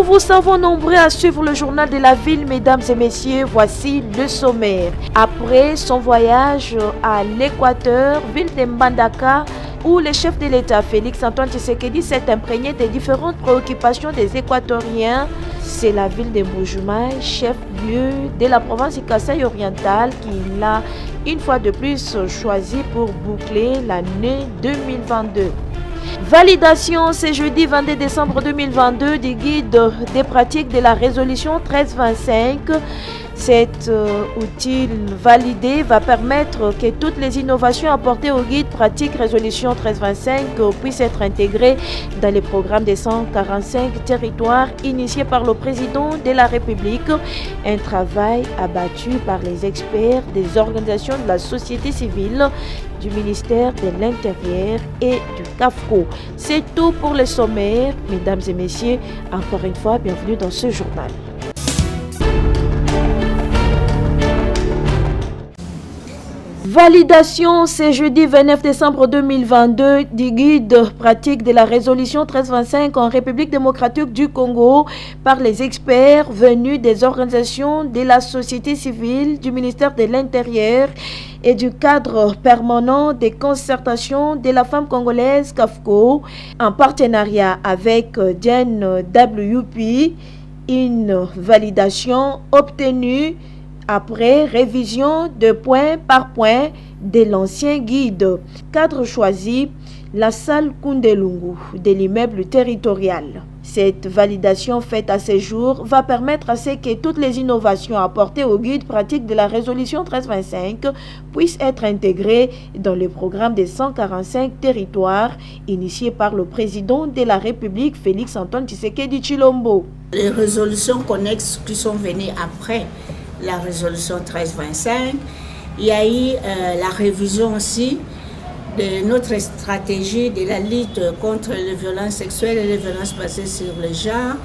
Nous vous savons nombreux à suivre le journal de la ville, mesdames et messieurs. Voici le sommaire. Après son voyage à l'Équateur, ville de Mbandaka, où le chef de l'État, Félix-Antoine Tshisekedi, s'est imprégné des différentes préoccupations des Équatoriens, c'est la ville de Mbuji-Mayi, chef-lieu de la province du Kasaï oriental, qui l'a une fois de plus choisi pour boucler l'année 2022. Validation ce jeudi 22 décembre 2022 du guide des pratiques de la résolution 1325. Cet outil validé va permettre que toutes les innovations apportées au guide pratique résolution 1325 puissent être intégrées dans les programmes des 145 territoires initiés par le président de la République. Un travail abattu par les experts des organisations de la société civile, du ministère de l'Intérieur et du CAFCO. C'est tout pour le sommaire. Mesdames et messieurs, encore une fois, bienvenue dans ce journal. Validation ce jeudi 29 décembre 2022 du guide pratique de la résolution 1325 en République démocratique du Congo par les experts venus des organisations de la société civile, du ministère de l'Intérieur et du cadre permanent des concertations de la femme congolaise CAFCO en partenariat avec DNWP. Une validation obtenue après révision de point par point de l'ancien guide. Cadre choisi, la salle Kundelungu de l'immeuble territorial. Cette validation faite à ce jour va permettre à ce que toutes les innovations apportées au guide pratique de la résolution 1325 puissent être intégrées dans le programme des 145 territoires initié par le président de la République, Félix-Antoine Tshisekedi Tshilombo. Les résolutions connexes qui sont venues après la résolution 1325. Il y a eu la révision aussi de notre stratégie de la lutte contre les violences sexuelles et les violences basées sur le genre.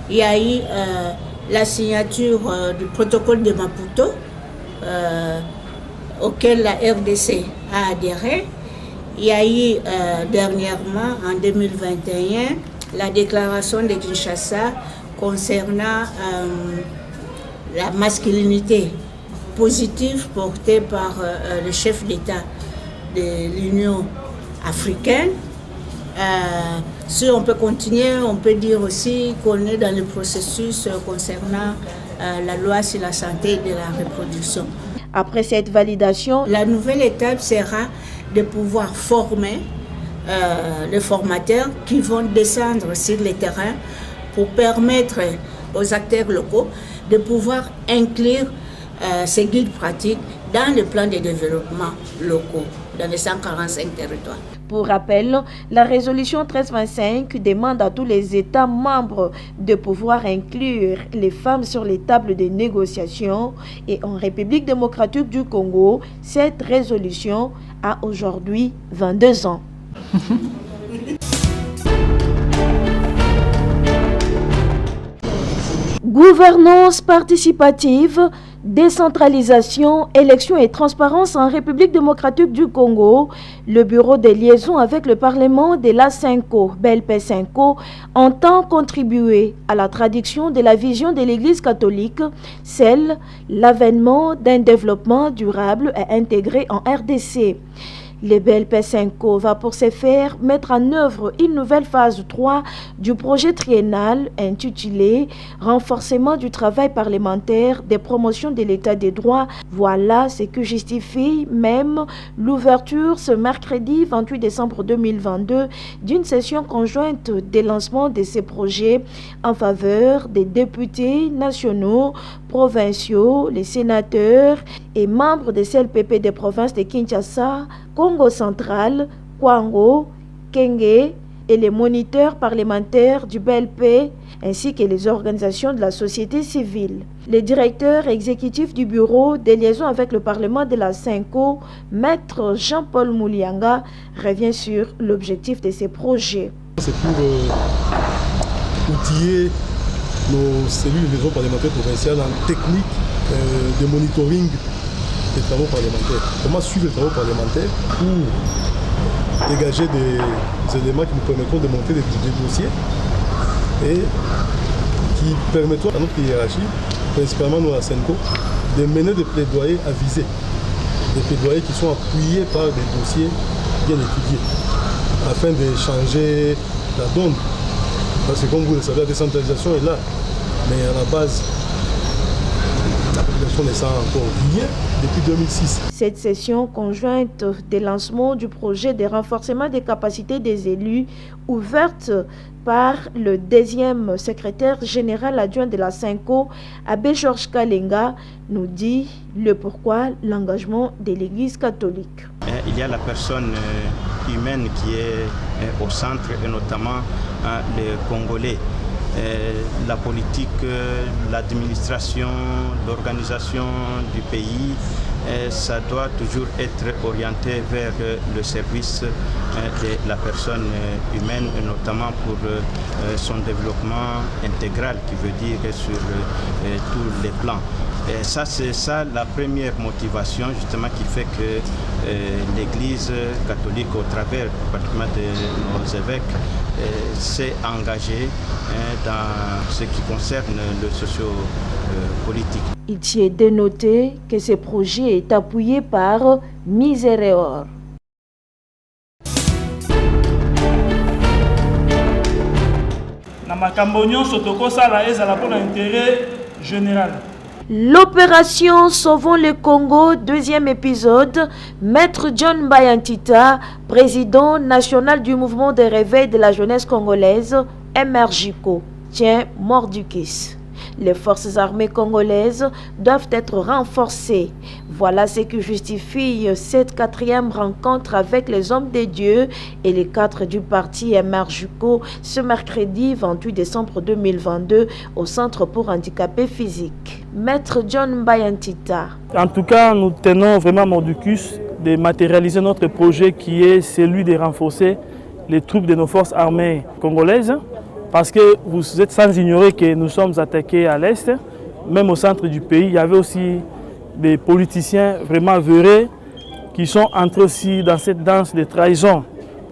Il y a eu la signature du protocole de Maputo auquel la RDC a adhéré. Il y a eu dernièrement, en 2021, la déclaration de Kinshasa concernant la masculinité positive portée par le chef d'État de l'Union africaine. Si on peut continuer, on peut dire aussi qu'on est dans le processus concernant la loi sur la santé de la reproduction. Après cette validation, la nouvelle étape sera de pouvoir former les formateurs qui vont descendre sur le terrain pour permettre aux acteurs locaux de pouvoir inclure ces guides pratiques dans le plan de développement locaux, dans les 145 territoires. Pour rappel, la résolution 1325 demande à tous les États membres de pouvoir inclure les femmes sur les tables de négociation et en République démocratique du Congo, cette résolution a aujourd'hui 22 ans. Gouvernance participative, décentralisation, élection et transparence en République démocratique du Congo, le bureau des liaisons avec le Parlement de la CENCO, BLP-CENCO, entend contribuer à la traduction de la vision de l'Église catholique, celle l'avènement d'un développement durable et intégré en RDC. Le BLP-CENCO va pour ce faire mettre en œuvre une nouvelle phase 3 du projet triennal intitulé « Renforcement du travail parlementaire des promotions de l'état des droits ». Voilà ce que justifie même l'ouverture ce mercredi 28 décembre 2022 d'une session conjointe de lancement de ces projets en faveur des députés nationaux, provinciaux, les sénateurs et membres des CLPP des provinces de Kinshasa, Congo central, Kwango, Kenge et les moniteurs parlementaires du BLP ainsi que les organisations de la société civile. Le directeur exécutif du bureau des liaisons avec le Parlement de la CENCO, Maître Jean-Paul Moulianga, revient sur l'objectif de ces projets. C'est pour outiller nos cellules de liaison parlementaires provinciales en technique de monitoring des travaux parlementaires. Comment suivre les travaux parlementaires pour dégager des éléments qui nous permettront de monter des dossiers et qui permettront à notre hiérarchie, principalement nous à Senko, de mener des plaidoyers avisés. Des plaidoyers qui sont appuyés par des dossiers bien étudiés, afin de changer la donne. Parce que comme vous le savez, la décentralisation est là, mais à la base, la population ne sent encore rien depuis 2006. Cette session conjointe de lancement du projet de renforcement des capacités des élus, ouverte par le deuxième secrétaire général adjoint de la Senko, Abbé Georges Kalenga, nous dit le pourquoi l'engagement de l'Église catholique. Il y a la personne humaine qui est au centre, et notamment les Congolais. La politique, l'administration, l'organisation du pays, ça doit toujours être orienté vers le service de la personne humaine, et notamment pour son développement intégral, qui veut dire sur tous les plans. Et ça, c'est ça la première motivation justement qui fait que l'Église catholique, au travers particulièrement de nos évêques, s'est engagée dans ce qui concerne le socio-politique. Il y est dénoté que ce projet est appuyé par Misereor. Na makambo nyonso tokosala ezala pour l'intérêt général. L'opération Sauvons le Congo, deuxième épisode. Maître John Bayantita, président national du mouvement de réveil de la jeunesse congolaise, MRJCO, tient mort du kiss. Les forces armées congolaises doivent être renforcées. Voilà ce qui justifie cette quatrième rencontre avec les hommes de Dieu et les cadres du parti MRJCO ce mercredi 28 décembre 2022 au Centre pour handicapés physiques. Maître John Bayantita. En tout cas, nous tenons vraiment mordicus de matérialiser notre projet qui est celui de renforcer les troupes de nos forces armées congolaises. Parce que vous êtes sans ignorer que nous sommes attaqués à l'Est, même au centre du pays. Il y avait aussi des politiciens vraiment véreux qui sont entrés aussi dans cette danse de trahison.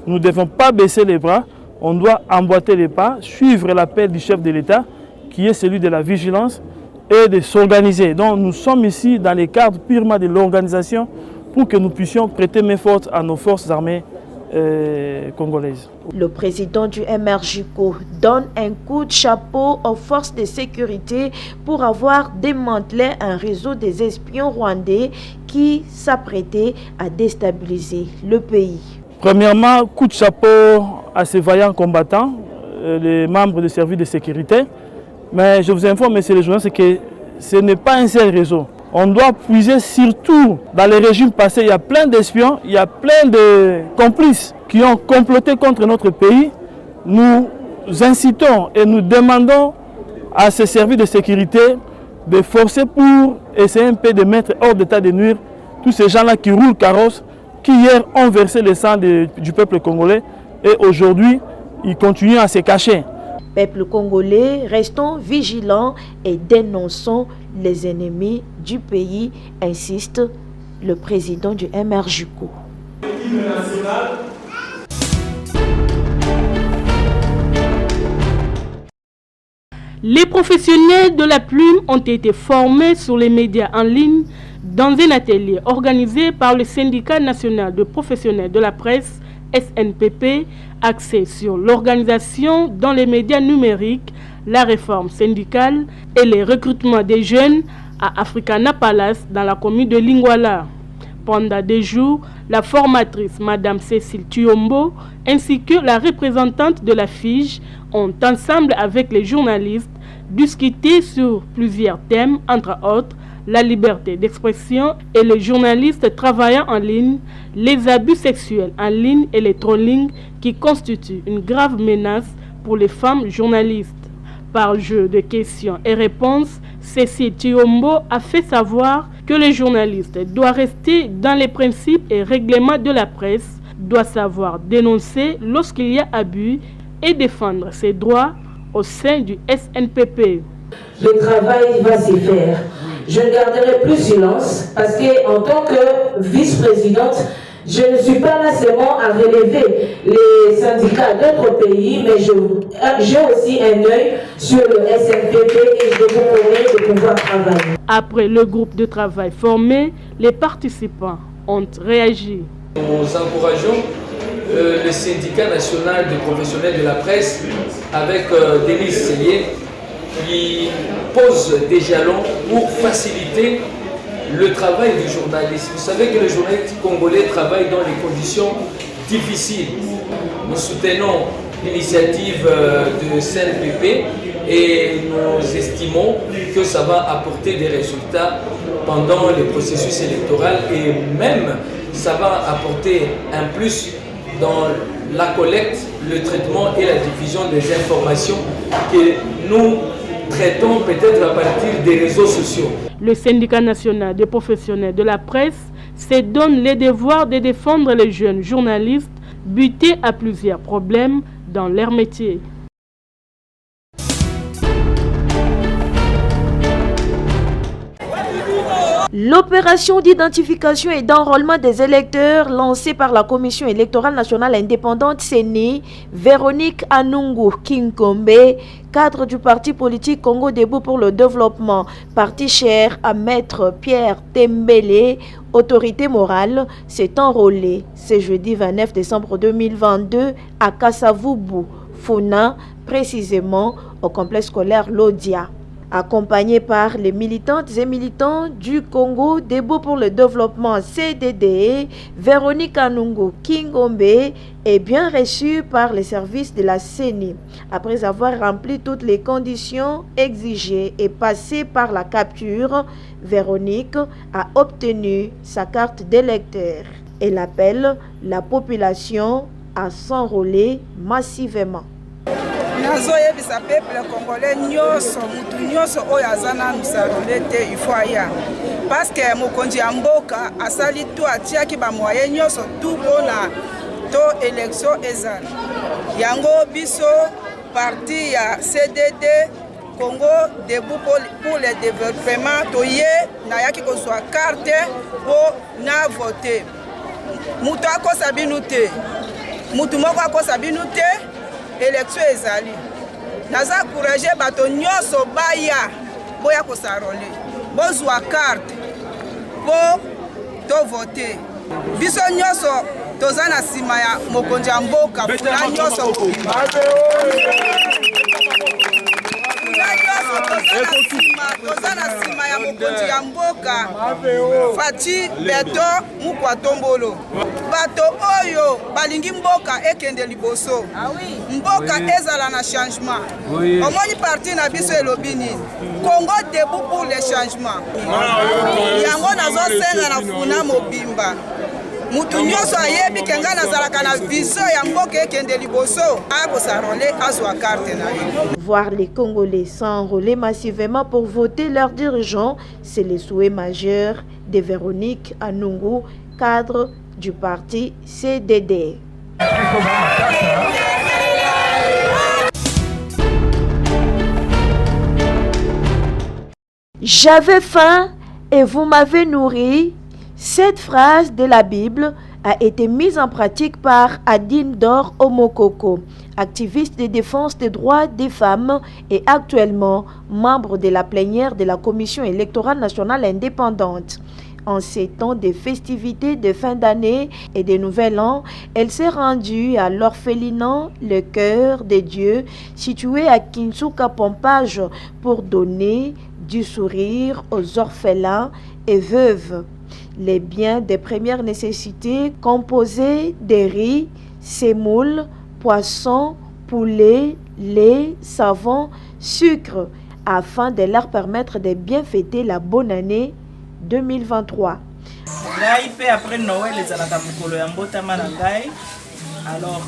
Nous ne devons pas baisser les bras, on doit emboîter les pas, suivre l'appel du chef de l'État, qui est celui de la vigilance et de s'organiser. Donc nous sommes ici dans les cadres purement de l'organisation pour que nous puissions prêter main forte à nos forces armées congolaises. Le président du MRJCO donne un coup de chapeau aux forces de sécurité pour avoir démantelé un réseau des espions rwandais qui s'apprêtait à déstabiliser le pays. Premièrement, coup de chapeau à ces vaillants combattants, les membres du service de sécurité. Mais je vous informe, messieurs les journalistes, que ce n'est pas un seul réseau. On doit puiser surtout dans les régimes passés. Il y a plein d'espions, il y a plein de complices qui ont comploté contre notre pays. Nous incitons et nous demandons à ces services de sécurité de forcer pour essayer un peu de mettre hors d'état de nuire tous ces gens-là qui roulent carrosse, qui hier ont versé le sang du peuple congolais et aujourd'hui ils continuent à se cacher. Peuple congolais, restons vigilants et dénonçons les ennemis du pays, insiste le président du MRJCO. Les professionnels de la plume ont été formés sur les médias en ligne dans un atelier organisé par le syndicat national de professionnels de la presse, SNPP, axé sur l'organisation dans les médias numériques, la réforme syndicale et les recrutements des jeunes à Africana Palace dans la commune de Lingwala. Pendant des jours, la formatrice Madame Cécile Tuyombo ainsi que la représentante de la FIGE ont ensemble avec les journalistes discuté sur plusieurs thèmes, entre autres la liberté d'expression et les journalistes travaillant en ligne, les abus sexuels en ligne et les trollings qui constituent une grave menace pour les femmes journalistes. Par jeu de questions et réponses, Cécile Tuyombo a fait savoir que les journalistes doivent rester dans les principes et règlements de la presse, doivent savoir dénoncer lorsqu'il y a abus et défendre ses droits au sein du SNPP. Le travail va se faire. Je ne garderai plus silence parce que en tant que vice-présidente, Je ne suis pas là seulement à relever les syndicats d'autres pays, mais j'ai aussi un œil sur le SNPP et je vous promets de pouvoir travailler. Après le groupe de travail formé, les participants ont réagi. Nous encourageons le syndicat national des professionnels de la presse avec Denis Sellier qui pose des jalons pour faciliter le travail du journaliste. Vous savez que le journaliste congolais travaille dans des conditions difficiles. Nous soutenons l'initiative de CNPP et nous estimons que ça va apporter des résultats pendant le processus électoral et même ça va apporter un plus dans la collecte, le traitement et la diffusion des informations que nous traitons peut-être à partir des réseaux sociaux. Le syndicat national des professionnels de la presse se donne les devoirs de défendre les jeunes journalistes butés à plusieurs problèmes dans leur métier. L'opération d'identification et d'enrôlement des électeurs lancée par la Commission électorale nationale indépendante CENI, Véronique Anungu Kinkombe, cadre du parti politique Congo Debout pour le développement, parti cher à Maître Pierre Tembele, autorité morale, s'est enrôlée ce jeudi 29 décembre 2022 à Kassavubu, Funa, précisément au complexe scolaire Lodia. Accompagnée par les militantes et militants du Congo Debout pour le développement CDD, Véronique Anungu Kinkombe est bien reçue par les services de la CENI. Après avoir rempli toutes les conditions exigées et passé par la capture, Véronique a obtenu sa carte d'électeur. Elle appelle la population à s'enrôler massivement. nazoyebisa peuple congolais nyonso mutu nyonso oyo aza nanu sarole te ifo aya paske mokonzi ya mboka asali tu atiaki bamoye nyonso tu mpona to élection ezala yango biso parti ya CDD Congo Debout pour le développement toye nayaki kozwa carte po na vote mutu akosa binu te mutu moko akosa binu te élection ezali naza encouragé bato nyonso baya boya kosarole bozwa carte po to vote biso nyonso toza na nsima ya mokonzi ya mboka na nyonso toza na nsima ya mokonzi ya mboka Faci Beto Mukwatombolo bato oyo balingi mboka ekende liboso mboka ezala na changement omoni parti na biso elobi nini Congo Debout pour le changement yango nazosenga na Funa Mobimba mutu nyonso ayebi kenga nazalaka na vision ya mboka ekende liboso akosarole azwa carte na ye. Voir les Congolais s'enrôler massivement pour voter leurs dirigeants, c'est le souhait majeur de Véronique Anungu, cadre du parti CDD. J'avais faim et vous m'avez nourri. Cette phrase de la Bible a été mise en pratique par Adine Dor Omokoko, activiste de défense des droits des femmes et actuellement membre de la plénière de la Commission électorale nationale indépendante. En ces temps de festivités de fin d'année et de nouvel an, elle s'est rendue à l'orphelinat Le Cœur de Dieu, situé à Kinsuka Pompage, pour donner du sourire aux orphelins et veuves. Les biens de première nécessité composés de riz, semoule, poisson, poulet, lait, savon, sucre, afin de leur permettre de bien fêter la bonne année 2023. Après Noël, les alors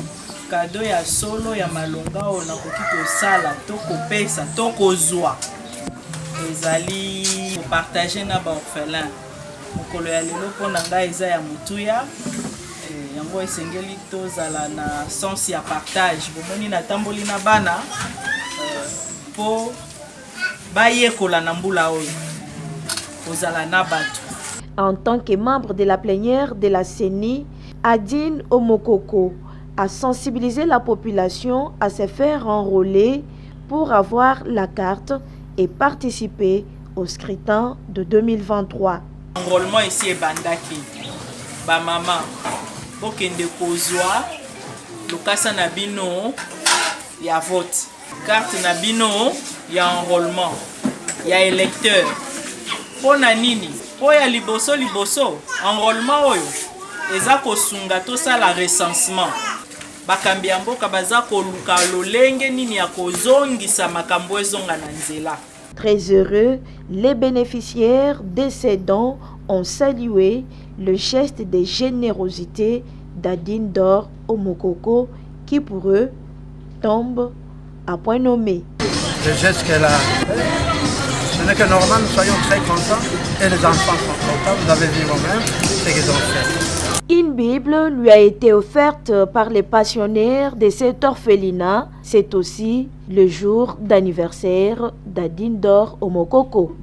cadeau ya solo ya malonga on a kokito sala toko pesa toko zwa ezali partager na ba orphelin mokolo ya lelo mpona ngai eza ya motuya yango esengeli tozala na sens ya partage bomoni natamboli na bana mpo bayekola na mbula oyo kozala na bato. En tant que membre de la plénière de la CENI, Adine Omokoko a sensibilisé la population à se faire enrôler pour avoir la carte et participer au scrutin de 2023. Enrôlement ici est bandaki. Ba maman, bokende kozwa lokasa na bino ya vote. Carte na bino ya enrôlement, ya électeur. Pona nini? Po ya liboso enrôlement oyo eza kosunga tosala recensement. Bakambi ya mboka baza koluka lolenge nini ya kozongisa makambo ezonga na nzela. Très heureux, les bénéficiaires de ces dons ont salué le geste de générosité d'Adine Dor Omokoko qui pour eux tombe à point nommé. Le geste qu'elle a fait, ce n'est que normal, nous soyons très contents et les enfants sont contents. Vous avez vu vous-même ce qu'ils ont fait. Une Bible lui a été offerte par les passionnaires de cet orphelinat. C'est aussi le jour d'anniversaire d'Adine Dor Omokoko.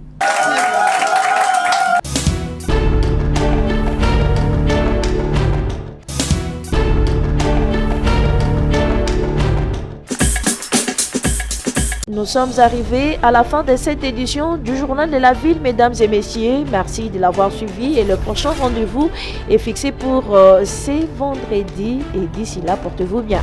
Nous sommes arrivés à la fin de cette édition du Journal de la Ville, mesdames et messieurs. Merci de l'avoir suivi et le prochain rendez-vous est fixé pour ce vendredi. Et d'ici là, portez-vous bien.